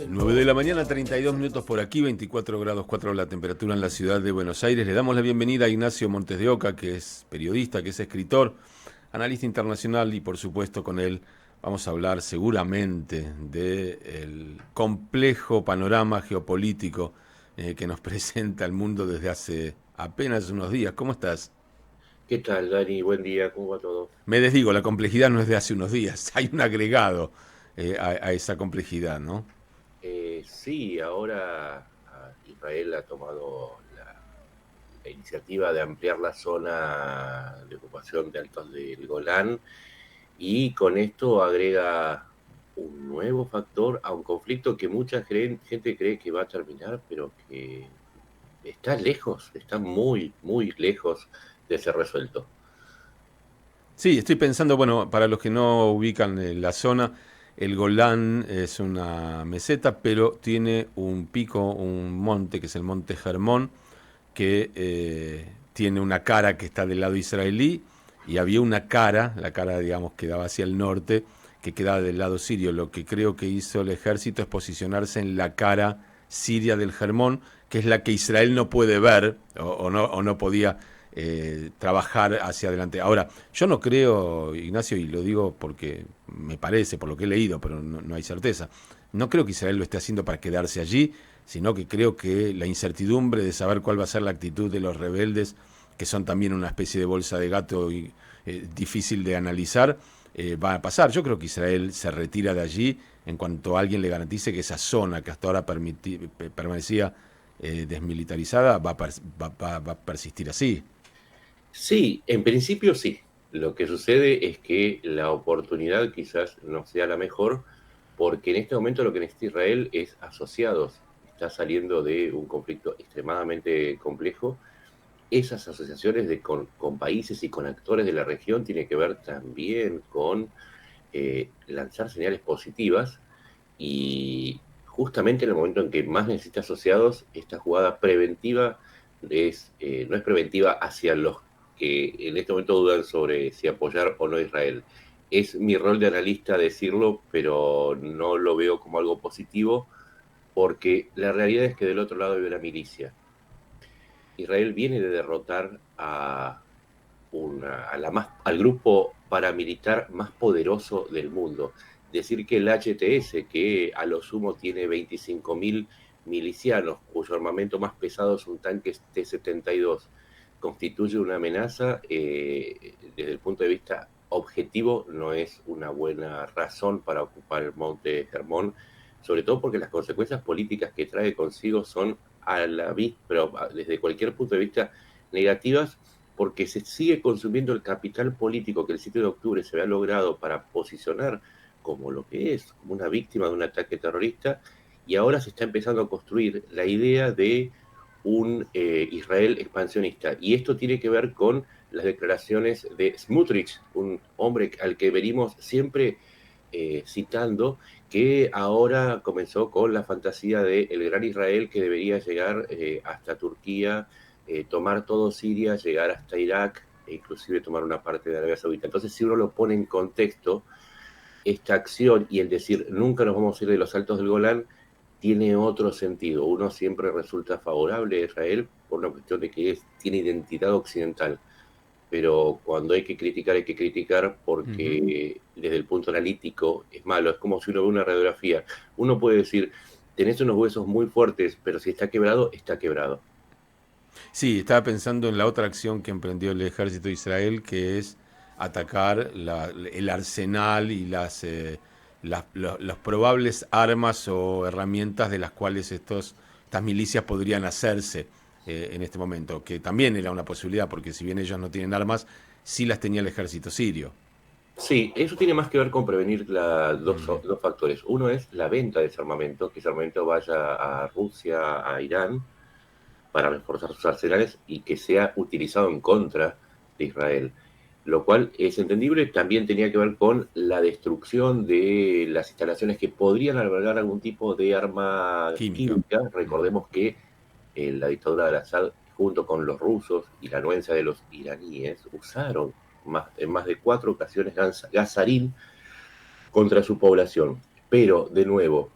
9 de la mañana, 32 minutos por aquí, 24 grados 4 la temperatura en la ciudad de Buenos Aires. Le damos la bienvenida a Ignacio Montes de Oca, que es periodista, que es escritor, analista internacional, y por supuesto con él vamos a hablar seguramente del complejo panorama geopolítico que nos presenta el mundo desde hace apenas unos días. ¿Cómo estás? ¿Qué tal, Dani? Buen día, ¿cómo va todo? Me desdigo, la complejidad no es de hace unos días, hay un agregado a esa complejidad, ¿no? Sí, ahora Israel ha tomado la iniciativa de ampliar la zona de ocupación de Altos del Golán y con esto agrega un nuevo factor a un conflicto que gente cree que va a terminar, pero que está lejos, está muy, muy lejos de ser resuelto. Sí, estoy pensando, bueno, para los que no ubican la zona, el Golán es una meseta, pero tiene un pico, un monte, que es el Monte Hermón, que tiene una cara que está del lado israelí, y había una cara, la cara, digamos, que daba hacia el norte, que quedaba del lado sirio. Lo que creo que hizo el ejército es posicionarse en la cara siria del Hermón, que es la que Israel no puede ver o no podía trabajar hacia adelante. Ahora, yo no creo, Ignacio, y lo digo porque me parece, por lo que he leído, pero no hay certeza, no creo que Israel lo esté haciendo para quedarse allí, sino que creo que la incertidumbre de saber cuál va a ser la actitud de los rebeldes, que son también una especie de bolsa de gato difícil de analizar, va a pasar. Yo creo que Israel se retira de allí en cuanto alguien le garantice que esa zona que hasta ahora permanecía desmilitarizada va a persistir así. Sí, en principio sí. Lo que sucede es que la oportunidad quizás no sea la mejor, porque en este momento lo que necesita Israel es asociados. Está saliendo de un conflicto extremadamente complejo. Esas asociaciones con países y con actores de la región tienen que ver también con lanzar señales positivas y justamente en el momento en que más necesita asociados, esta jugada preventiva no es preventiva hacia los que en este momento dudan sobre si apoyar o no a Israel. Es mi rol de analista decirlo, pero no lo veo como algo positivo, porque la realidad es que del otro lado hay una milicia. Israel viene de derrotar al grupo paramilitar más poderoso del mundo. Decir que el HTS, que a lo sumo tiene 25.000 milicianos, cuyo armamento más pesado es un tanque T-72, constituye una amenaza desde el punto de vista objetivo, no es una buena razón para ocupar el Monte Hermón, sobre todo porque las consecuencias políticas que trae consigo son a la vista, pero desde cualquier punto de vista negativas, porque se sigue consumiendo el capital político que el 7 de octubre se había logrado para posicionar como lo que es, como una víctima de un ataque terrorista, y ahora se está empezando a construir la idea de un Israel expansionista. Y esto tiene que ver con las declaraciones de Smotrich, un hombre al que venimos siempre citando, que ahora comenzó con la fantasía de el gran Israel que debería llegar hasta Turquía, tomar todo Siria, llegar hasta Irak e inclusive tomar una parte de Arabia Saudita. Entonces, si uno lo pone en contexto, esta acción y el decir nunca nos vamos a ir de los altos del Golán tiene otro sentido. Uno siempre resulta favorable a Israel por una cuestión de que tiene identidad occidental, pero cuando hay que criticar Uh -huh. porque desde el punto analítico es malo. Es como si uno ve una radiografía. Uno puede decir, tenés unos huesos muy fuertes, pero si está quebrado, está quebrado. Sí, estaba pensando en la otra acción que emprendió el ejército de Israel, que es atacar el arsenal y los probables armas o herramientas de las cuales estas milicias podrían hacerse en este momento, que también era una posibilidad, porque si bien ellos no tienen armas, sí las tenía el ejército sirio. Sí, eso tiene más que ver con prevenir Mm. dos factores. Uno es la venta de que ese armamento vaya a Rusia, a Irán, para reforzar sus arsenales y que sea utilizado en contra de Israel. Lo cual es entendible, también tenía que ver con la destrucción de las instalaciones que podrían albergar algún tipo de arma Química. química. Mm. Recordemos que la dictadura de Assad, junto con los rusos y la anuencia de los iraníes, usaron en más de 4 ocasiones Gazarín contra su población. Pero, de nuevo,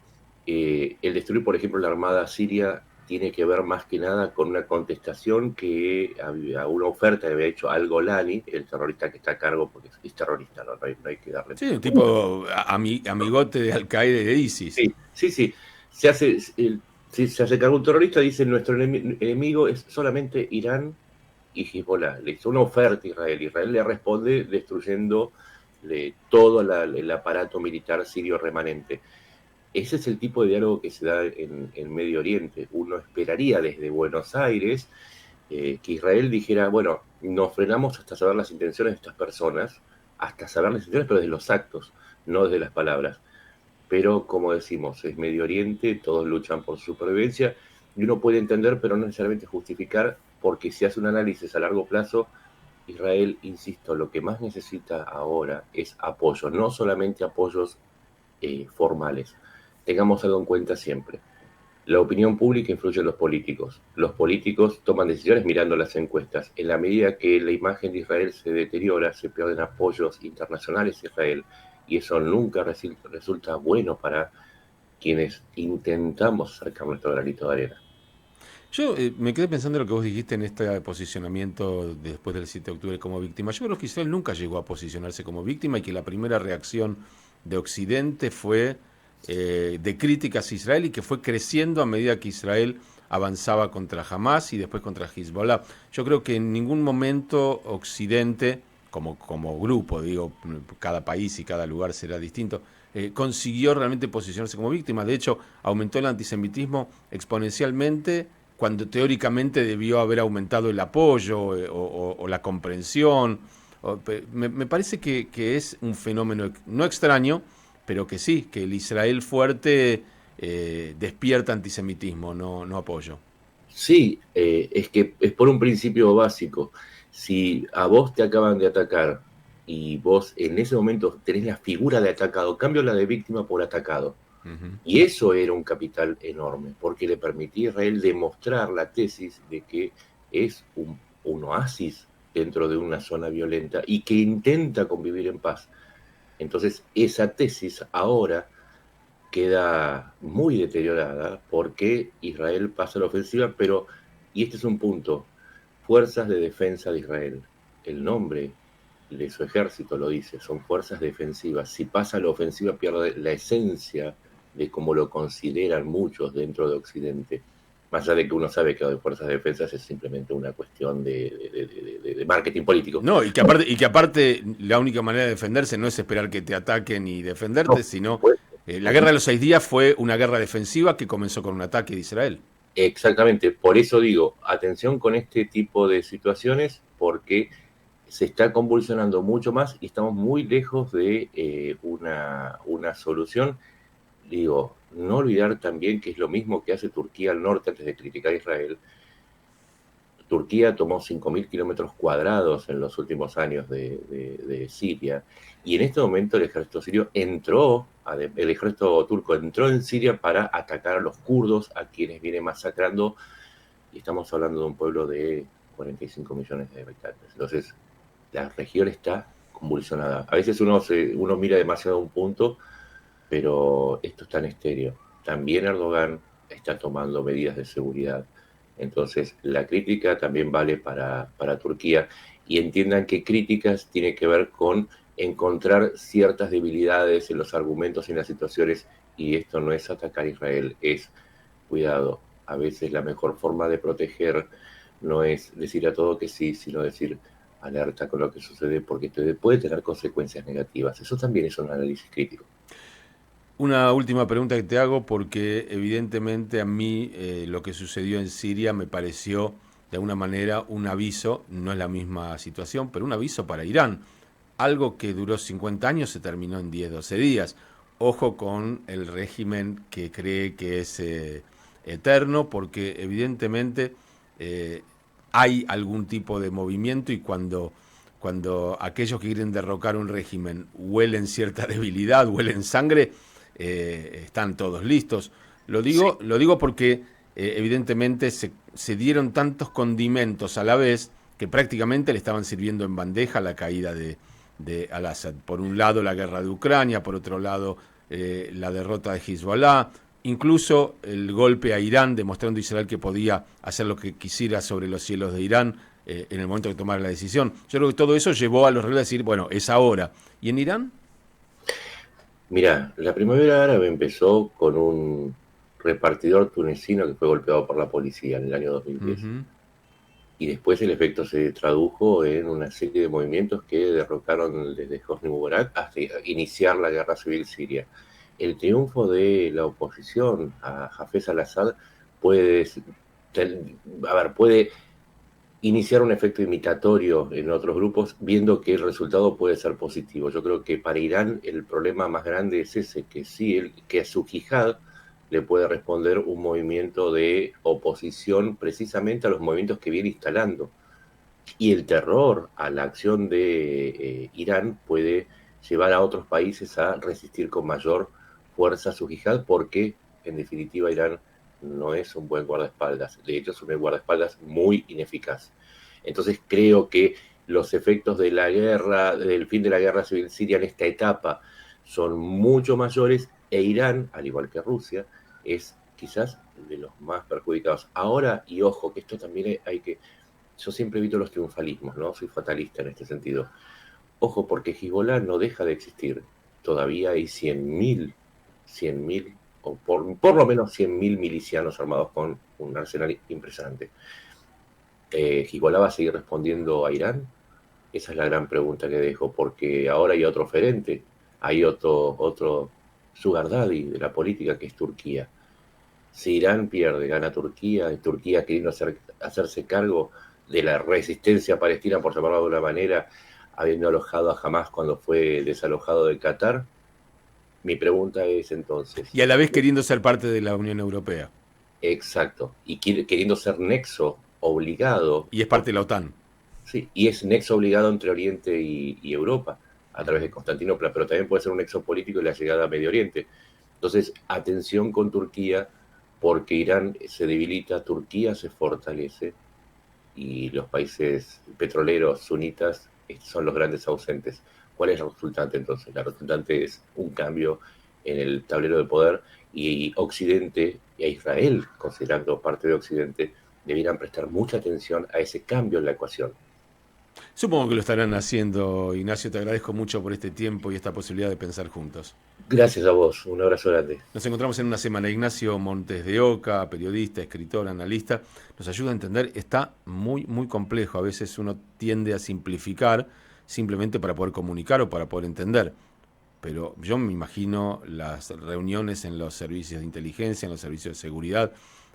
el destruir, por ejemplo, la Armada Siria tiene que ver más que nada con una contestación que a una oferta que había hecho Al-Golani, el terrorista que está a cargo, porque es terrorista, no hay que darle. Sí, un tipo amigote de Al-Qaeda y de ISIS. Sí, sí, sí. Se hace cargo un terrorista, dice nuestro enemigo es solamente Irán y Hezbollah. Le hizo una oferta a Israel. Israel le responde destruyendo todo el aparato militar sirio remanente. Ese es el tipo de diálogo que se da en Medio Oriente. Uno esperaría desde Buenos Aires que Israel dijera, bueno, nos frenamos hasta saber las intenciones de estas personas, hasta saber las intenciones, pero desde los actos, no desde las palabras. Pero, como decimos, es Medio Oriente, todos luchan por su supervivencia, y uno puede entender, pero no necesariamente justificar, porque si hace un análisis a largo plazo, Israel, insisto, lo que más necesita ahora es apoyo, no solamente apoyos formales. Tengamos algo en cuenta siempre. La opinión pública influye en los políticos. Los políticos toman decisiones mirando las encuestas. En la medida que la imagen de Israel se deteriora, se pierden apoyos internacionales a Israel. Y eso nunca resulta bueno para quienes intentamos acercar nuestro granito de arena. Yo me quedé pensando en lo que vos dijiste en este posicionamiento después del 7 de octubre como víctima. Yo creo que Israel nunca llegó a posicionarse como víctima y que la primera reacción de Occidente fue de críticas a Israel y que fue creciendo a medida que Israel avanzaba contra Hamas y después contra Hezbollah. Yo creo que en ningún momento Occidente, como grupo, digo, cada país y cada lugar será distinto, consiguió realmente posicionarse como víctima. De hecho, aumentó el antisemitismo exponencialmente cuando teóricamente debió haber aumentado el apoyo o la comprensión. Me parece que es un fenómeno no extraño, pero que sí, que el Israel fuerte despierta antisemitismo, no apoyo. Sí, es que es por un principio básico. Si a vos te acaban de atacar y vos en ese momento tenés la figura de atacado, cambio la de víctima por atacado. Uh-huh. Y eso era un capital enorme, porque le permitía a Israel demostrar la tesis de que es un oasis dentro de una zona violenta y que intenta convivir en paz. Entonces, esa tesis ahora queda muy deteriorada porque Israel pasa a la ofensiva, pero, y este es un punto, Fuerzas de Defensa de Israel, el nombre de su ejército lo dice, son fuerzas defensivas. Si pasa a la ofensiva pierde la esencia de cómo lo consideran muchos dentro de Occidente. Más allá de que uno sabe que lo de fuerzas de defensa es simplemente una cuestión de marketing político. No, y que aparte la única manera de defenderse no es esperar que te ataquen y defenderte, No, sino pues, la guerra de los 6 días fue una guerra defensiva que comenzó con un ataque de Israel. exactamente, por eso digo, atención con este tipo de situaciones, porque se está convulsionando mucho más y estamos muy lejos de una solución. Digo, no olvidar también que es lo mismo que hace Turquía al norte antes de criticar a Israel. Turquía tomó 5.000 kilómetros cuadrados en los últimos años de Siria y en este momento el ejército sirio el ejército turco entró en Siria para atacar a los kurdos, a quienes viene masacrando, y estamos hablando de un pueblo de 45 millones de habitantes. Entonces, la región está convulsionada. A veces uno mira demasiado a un punto, pero esto está en estéreo. También Erdogan está tomando medidas de seguridad. Entonces, la crítica también vale para Turquía. Y entiendan que críticas tiene que ver con encontrar ciertas debilidades en los argumentos y en las situaciones. Y esto no es atacar a Israel, es cuidado. A veces la mejor forma de proteger no es decir a todo que sí, sino decir alerta con lo que sucede, porque puede tener consecuencias negativas. Eso también es un análisis crítico. Una última pregunta que te hago porque evidentemente a mí lo que sucedió en Siria me pareció de alguna manera un aviso, no es la misma situación, pero un aviso para Irán. Algo que duró 50 años se terminó en 10, 12 días. Ojo con el régimen que cree que es eterno porque evidentemente hay algún tipo de movimiento y cuando aquellos que quieren derrocar un régimen huelen cierta debilidad, huelen sangre, están todos listos. Sí. Lo digo porque evidentemente se dieron tantos condimentos a la vez que prácticamente le estaban sirviendo en bandeja la caída de al-Assad. Por un lado la guerra de Ucrania, por otro lado la derrota de Hezbollah, incluso el golpe a Irán, demostrando a Israel que podía hacer lo que quisiera sobre los cielos de Irán en el momento de tomar la decisión. Yo creo que todo eso llevó a los rebeldes a decir, bueno, es ahora. ¿Y en Irán? Mira, la primavera árabe empezó con un repartidor tunecino que fue golpeado por la policía en el año 2010. Uh-huh. Y después el efecto se tradujo en una serie de movimientos que derrocaron desde Hosni Mubarak hasta iniciar la guerra civil siria. El triunfo de la oposición a Hafez al-Assad puede iniciar un efecto imitatorio en otros grupos, viendo que el resultado puede ser positivo. Yo creo que para Irán el problema más grande es ese, que sí, que a su yihad le puede responder un movimiento de oposición precisamente a los movimientos que viene instalando. Y el terror a la acción de Irán puede llevar a otros países a resistir con mayor fuerza a su yihad, porque en definitiva Irán no es un buen guardaespaldas. De hecho, es un guardaespaldas muy ineficaz. Entonces creo que los efectos de la guerra, del fin de la guerra civil siria en esta etapa, son mucho mayores, e Irán, al igual que Rusia, es quizás de los más perjudicados. Ahora, y ojo, que esto también hay que... Yo siempre evito los triunfalismos, ¿no? Soy fatalista en este sentido. Ojo, porque Hezbollah no deja de existir. Todavía hay 100.000, o por lo menos 100.000 milicianos armados con un arsenal impresionante. ¿Hezbollah va a seguir respondiendo a Irán? Esa es la gran pregunta que dejo, porque ahora hay otro oferente, hay otro sugar daddy de la política, que es Turquía. Si Irán pierde, gana Turquía, y Turquía queriendo hacerse cargo de la resistencia palestina, por llamarlo de una manera, habiendo alojado a Hamas cuando fue desalojado de Qatar. Mi pregunta es entonces... Y a la vez queriendo ser parte de la Unión Europea. Exacto, y queriendo ser nexo obligado. Y es parte de la OTAN. Sí, y es nexo obligado entre Oriente y Europa, a través de Constantinopla, pero también puede ser un nexo político en la llegada a Medio Oriente. Entonces, atención con Turquía, porque Irán se debilita, Turquía se fortalece, y los países petroleros sunitas son los grandes ausentes. ¿Cuál es la resultante entonces? La resultante es un cambio en el tablero de poder, y Occidente, y a Israel, considerando parte de Occidente, debieran prestar mucha atención a ese cambio en la ecuación. Supongo que lo estarán haciendo, Ignacio. Te agradezco mucho por este tiempo y esta posibilidad de pensar juntos. Gracias a vos, un abrazo grande. Nos encontramos en una semana. Ignacio Montes de Oca, periodista, escritor, analista, nos ayuda a entender. Está muy, muy complejo. A veces uno tiende a simplificar simplemente para poder comunicar o para poder entender. Pero yo me imagino las reuniones en los servicios de inteligencia, en los servicios de seguridad,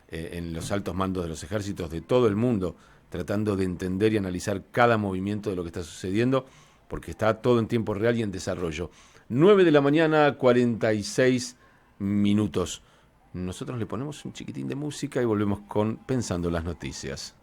en los altos mandos de los ejércitos de todo el mundo, tratando de entender y analizar cada movimiento de lo que está sucediendo, porque está todo en tiempo real y en desarrollo. 9 de la mañana, 46 minutos. Nosotros le ponemos un chiquitín de música y volvemos con Pensando las Noticias.